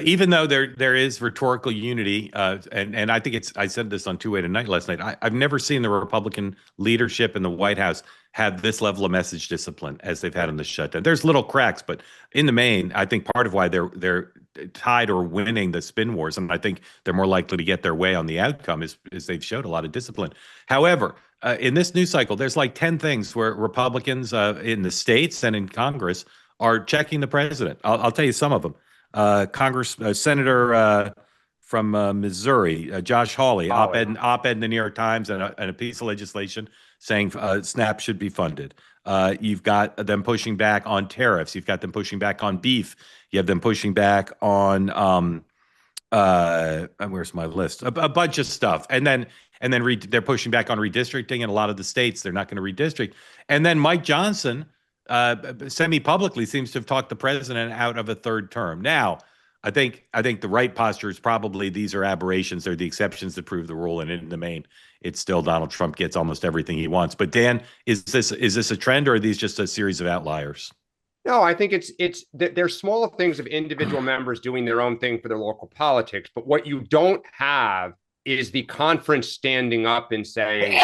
even though there is rhetorical unity, and I think I said this on Two-Way Tonight last night. I've never seen the Republican leadership in the White House have this level of message discipline as they've had in the shutdown. There's little cracks, but in the main, I think part of why they're tied or winning the spin wars, and I think they're more likely to get their way on the outcome is they've showed a lot of discipline. However, in this news cycle, there's like 10 things where Republicans in the states and in Congress are checking the president. I'll tell you some of them. Senator from Missouri, Josh Hawley, op-ed in the New York Times, and a piece of legislation saying SNAP should be funded. You've got them pushing back on tariffs. You've got them pushing back on beef. You have them pushing back on where's my list? A bunch of stuff, and then they're pushing back on redistricting in a lot of the states. They're not going to redistrict, and then Mike Johnson semi-publicly seems to have talked the president out of a third term. Now, I think the right posture is probably these are aberrations. They're the exceptions that prove the rule, and in the main, it's still Donald Trump gets almost everything he wants. But Dan, is this a trend, or are these just a series of outliers? No, I think there's small things of individual members doing their own thing for their local politics. But what you don't have is the conference standing up and saying,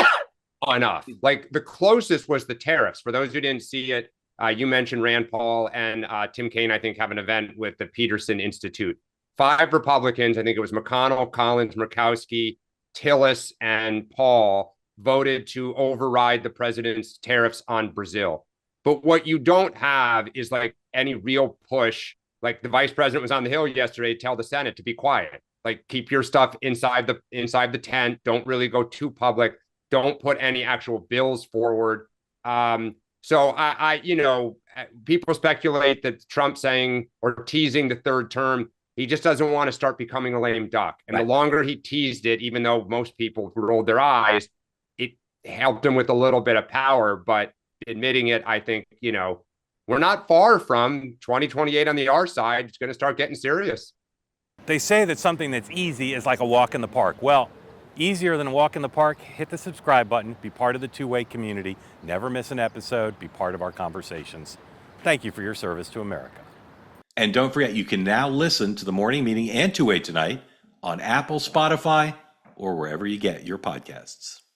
enough. Like the closest was the tariffs. For those who didn't see it, you mentioned Rand Paul and Tim Kaine, I think, have an event with the Peterson Institute. 5 Republicans, I think it was McConnell, Collins, Murkowski, Tillis, and Paul, voted to override the president's tariffs on Brazil. But what you don't have is like any real push. Like the vice president was on the Hill yesterday to tell the Senate to be quiet. Like keep your stuff inside the tent. Don't really go too public. Don't put any actual bills forward. So people speculate that Trump saying or teasing the third term, he just doesn't want to start becoming a lame duck. And the longer he teased it, even though most people rolled their eyes, it helped him with a little bit of power. But admitting it, I think, we're not far from 2028 on the R side. It's going to start getting serious. They say that something that's easy is like a walk in the park. Well, easier than a walk in the park, hit the subscribe button, be part of the Two-Way community, never miss an episode, be part of our conversations. Thank you for your service to America. And don't forget, you can now listen to the morning meeting and Two-Way Tonight on Apple, Spotify, or wherever you get your podcasts.